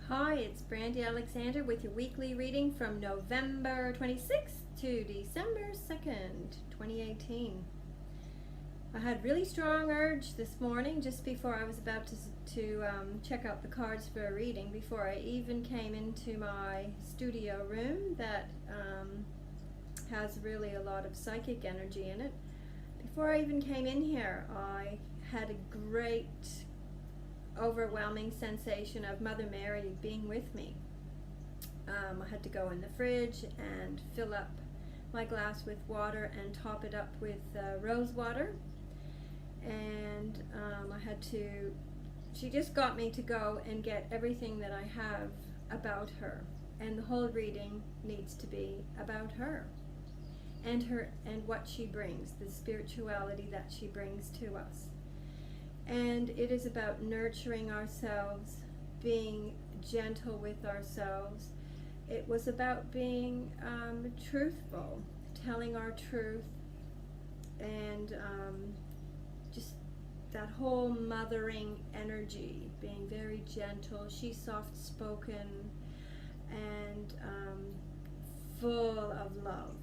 Hi, it's Brandy Alexander with your weekly reading from November 26th to December 2nd, 2018. I had really strong urge this morning just before I was about to check out the cards for a reading, before I even came into my studio room that has really a lot of psychic energy in it. Before I even came in here, I had a great overwhelming sensation of Mother Mary being with me. I had to go in the fridge and fill up my glass with water and top it up with rose water, and she just got me to go and get everything that I have about her, and the whole reading needs to be about her and what she brings, the spirituality that she brings to us. And it is about nurturing ourselves, being gentle with ourselves. It was about being truthful, telling our truth, and just that whole mothering energy, being very gentle. She's soft-spoken and full of love.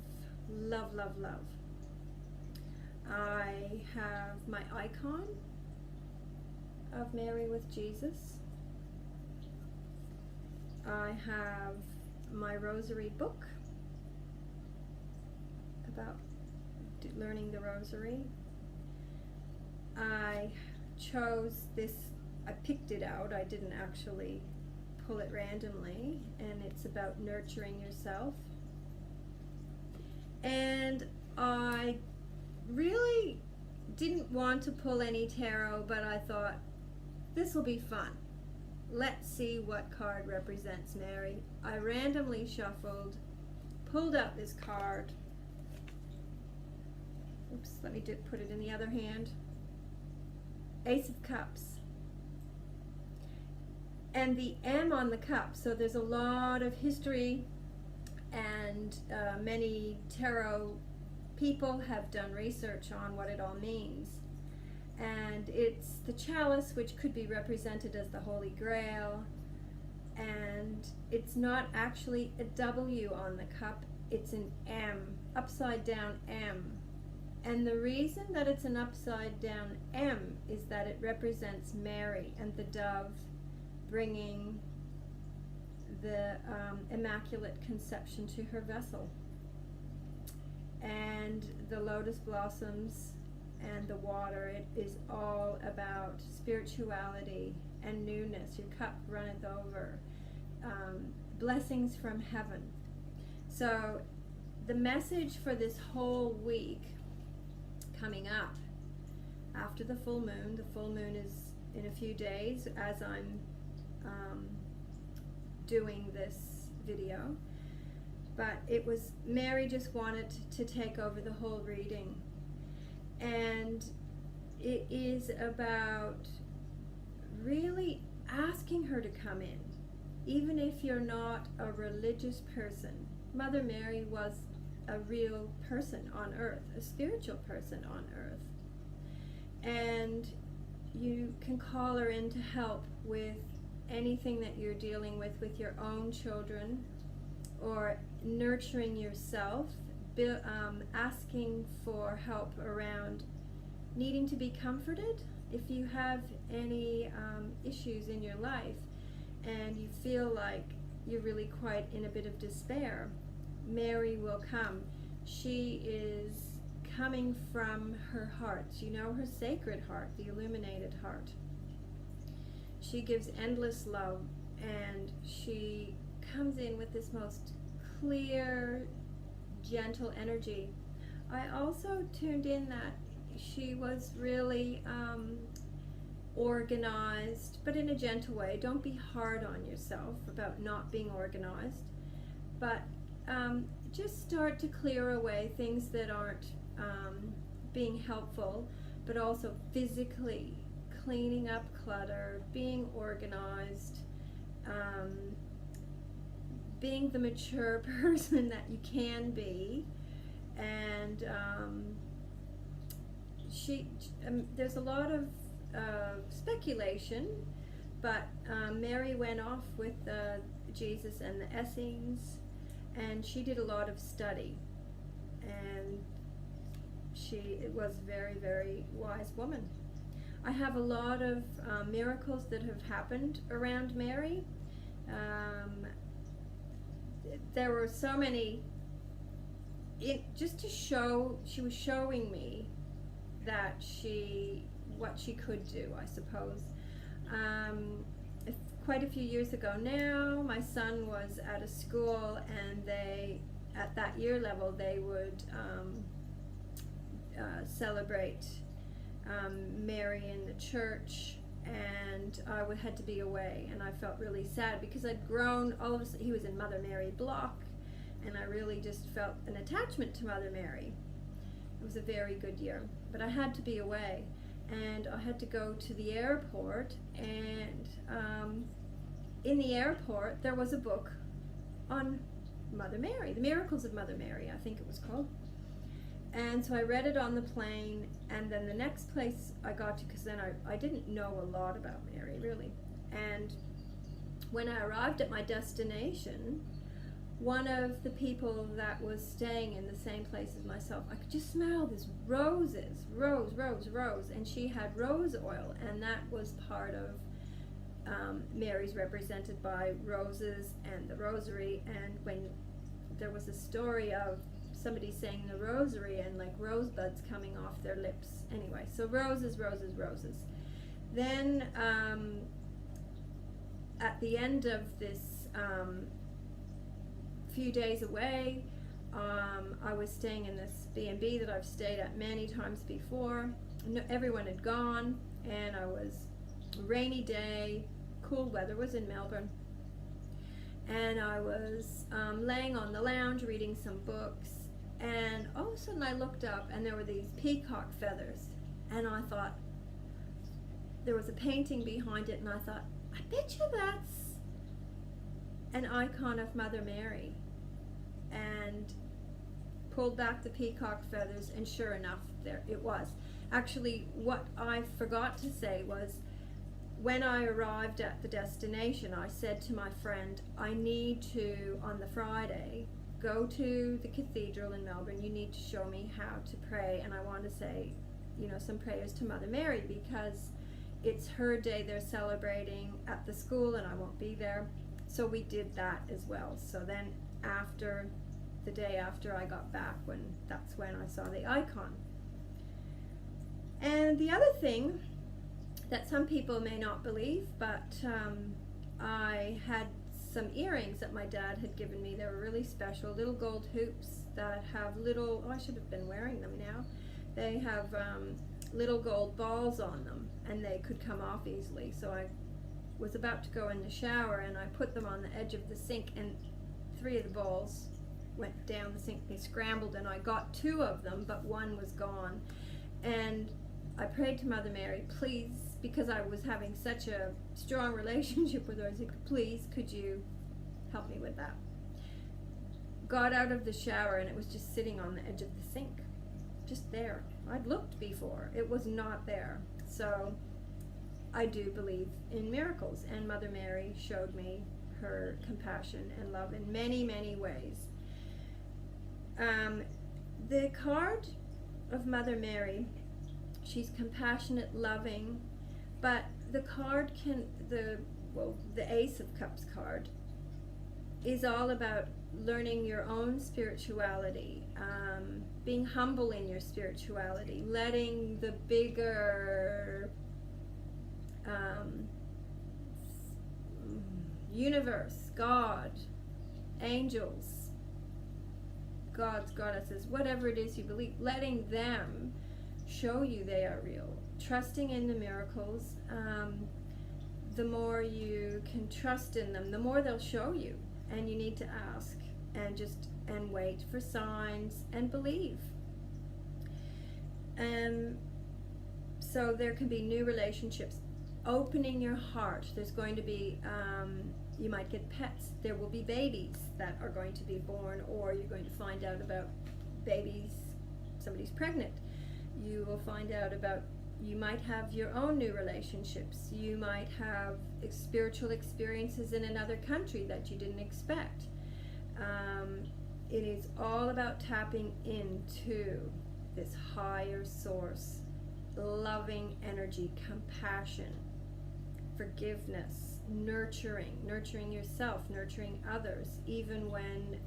Love, love, love. I have my icon of Mary with Jesus. I have my rosary book about learning the rosary. I chose this, I picked it out, I didn't actually pull it randomly, and it's about nurturing yourself. And I really didn't want to pull any tarot, but I thought, this will be fun. Let's see what card represents Mary. I randomly shuffled, pulled out this card. Oops, let me put it in the other hand. Ace of Cups. And the M on the cup, so there's a lot of history, and many tarot people have done research on what it all means. And it's the chalice, which could be represented as the Holy Grail, and it's not actually a W on the cup, it's an M, upside down M. And the reason that it's an upside down M is that it represents Mary and the dove bringing the Immaculate Conception to her vessel. And the lotus blossoms and the water, it is all about spirituality and newness. Your cup runneth over. Blessings from heaven. So the message for this whole week coming up after the full moon is in a few days as I'm doing this video, but it was Mary just wanted to take over the whole reading. And it is about really asking her to come in, even if you're not a religious person. Mother Mary was a real person on earth, a spiritual person on earth. And you can call her in to help with anything that you're dealing with your own children, or nurturing yourself, asking for help around needing to be comforted. If you have any issues in your life and you feel like you're really quite in a bit of despair, Mary will come. She is coming from her heart, her sacred heart, the illuminated heart. She gives endless love, and she comes in with this most clear, gentle energy. I also tuned in that she was really organized, but in a gentle way. Don't be hard on yourself about not being organized, but just start to clear away things that aren't being helpful, but also physically cleaning up clutter, being organized, being the mature person that you can be. And there's a lot of speculation But Mary went off with Jesus and the Essenes, and she did a lot of study, and she was a very, very wise woman. I have a lot of miracles that have happened around Mary. There were so many, just to show, she was showing me that what she could do, I suppose. Quite a few years ago now, my son was at a school, and at that year level, they would celebrate Mary in the church, and I had to be away, and I felt really sad because I'd grown. All of a sudden, he was in Mother Mary block, and I really just felt an attachment to Mother Mary. It was a very good year, but I had to be away, and I had to go to the airport, and in the airport there was a book on Mother Mary, The Miracles of Mother Mary, I think it was called. And so I read it on the plane, and then the next place I got to, because then I didn't know a lot about Mary, really. And when I arrived at my destination, one of the people that was staying in the same place as myself, I could just smell this roses, rose, and she had rose oil, and that was part of Mary's represented by roses and the rosary. And when there was a story of somebody saying the rosary and like rosebuds coming off their lips. Anyway, so roses. Then at the end of this few days away, I was staying in this B&B that I've stayed at many times before. Everyone had gone, and I was a rainy day, cool weather, was in Melbourne, and I was laying on the lounge reading some books. And all of a sudden I looked up, and there were these peacock feathers, and I thought, there was a painting behind it, and I thought, I bet you that's an icon of Mother Mary. And pulled back the peacock feathers, and sure enough, there it was. Actually, what I forgot to say was, when I arrived at the destination, I said to my friend, I need to, on the Friday, go to the cathedral in Melbourne. You need to show me how to pray, and I want to say, some prayers to Mother Mary, because it's her day they're celebrating at the school, and I won't be there. So we did that as well. So then the day after I got back, that's when I saw the icon. And the other thing that some people may not believe, but I had some earrings that my dad had given me. They were really special, little gold hoops that have little, I should have been wearing them now. They have little gold balls on them, and they could come off easily. So I was about to go in the shower, and I put them on the edge of the sink, and 3 of the balls went down the sink. They scrambled, and I got 2 of them, but 1 was gone. And I prayed to Mother Mary, please, because I was having such a strong relationship with her. I said, please, could you help me with that? Got out of the shower, and it was just sitting on the edge of the sink, just there. I'd looked before, it was not there. So I do believe in miracles, and Mother Mary showed me her compassion and love in many, many ways. The card of Mother Mary, she's compassionate, loving, but the card the Ace of Cups card is all about learning your own spirituality, being humble in your spirituality, letting the bigger universe, God, angels, gods, goddesses, whatever it is you believe, letting them show you they are real. Trusting in the miracles, the more you can trust in them, the more they'll show you, and you need to ask and wait for signs and believe. So there can be new relationships, opening your heart. There's going to be, you might get pets. There will be babies that are going to be born, or you're going to find out about babies, somebody's pregnant. You will find out about You might have your own new relationships. You might have spiritual experiences in another country that you didn't expect. It is all about tapping into this higher source, loving energy, compassion, forgiveness, nurturing yourself, nurturing others, even when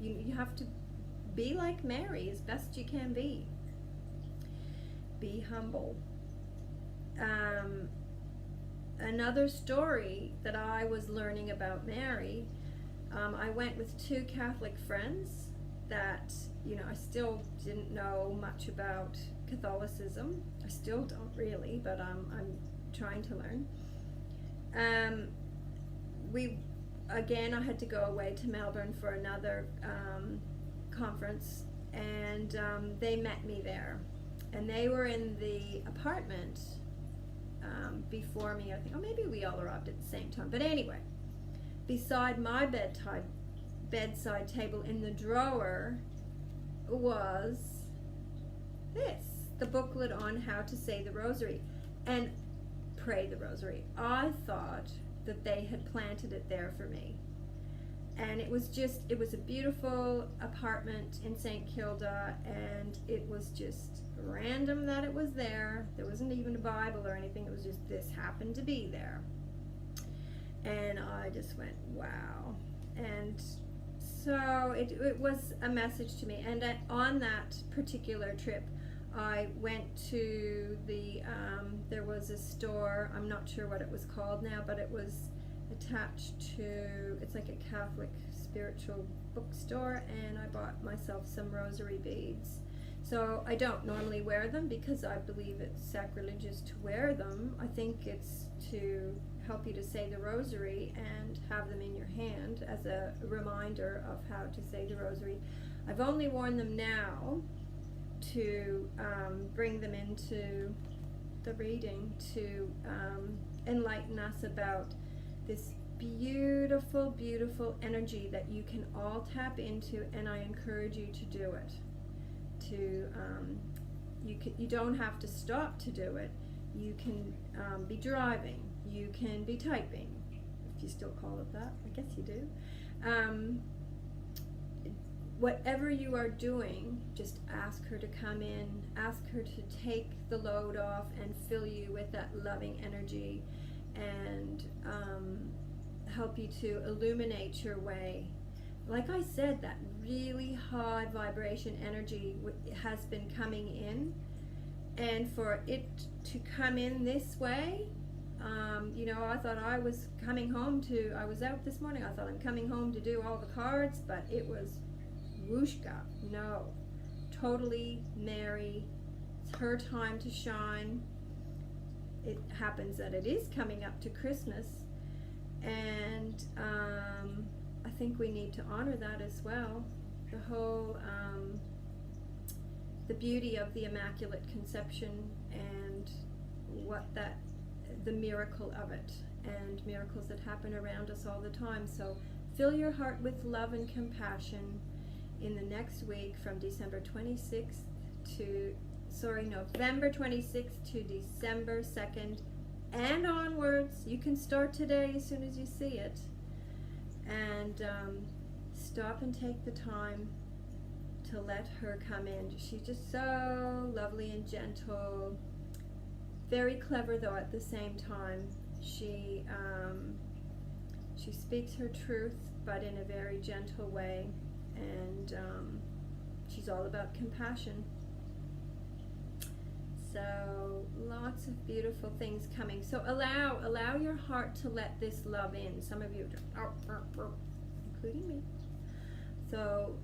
you have to be like Mary as best you can be. Be humble. Another story that I was learning about Mary, I went with 2 Catholic friends that, I still didn't know much about Catholicism. I still don't really, but I'm trying to learn. I had to go away to Melbourne for another conference, and they met me there. And they were in the apartment before me, I think. Or maybe we all arrived at the same time. But anyway, beside my bedside table in the drawer was this, the booklet on how to say the rosary and pray the rosary. I thought that they had planted it there for me. And it was a beautiful apartment in St. Kilda, and it was just random that it was there. There wasn't even a Bible or anything. It was just, this happened to be there. And I just went, wow. And so it was a message to me. And on that particular trip, I went to there was a store, I'm not sure what it was called now, but it was attached to, it's like a Catholic spiritual bookstore, and I bought myself some rosary beads. So I don't normally wear them because I believe it's sacrilegious to wear them. I think it's to help you to say the rosary and have them in your hand as a reminder of how to say the rosary. I've only worn them now to bring them into the reading, to enlighten us about this beautiful, beautiful energy that you can all tap into, and I encourage you to do it. You don't have to stop to do it. You can be driving, you can be typing, if you still call it that. I guess you do. Whatever you are doing, just ask her to come in, ask her to take the load off and fill you with that loving energy, and help you to illuminate your way. Like I said, that really high vibration energy has been coming in, and for it to come in this way, I thought I was coming home I was out this morning, I thought I'm coming home to do all the cards, but it was whooshka. No, totally Mary, it's her time to shine. It happens that it is coming up to Christmas, and I think we need to honor that as well. The whole the beauty of the Immaculate Conception, and the miracle of it, and miracles that happen around us all the time. So fill your heart with love and compassion in the next week, from November 26th to December 2nd and onwards. You can start today as soon as you see it, and stop and take the time to let her come in. She's just so lovely and gentle, very clever though at the same time. She speaks her truth, but in a very gentle way, and she's all about compassion. So lots of beautiful things coming. So allow your heart to let this love in. Some of you are just, including me. So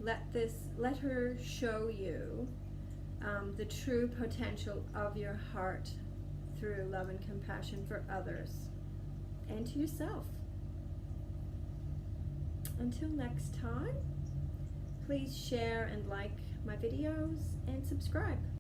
let her show you the true potential of your heart through love and compassion for others and to yourself. Until next time, please share and like my videos and subscribe.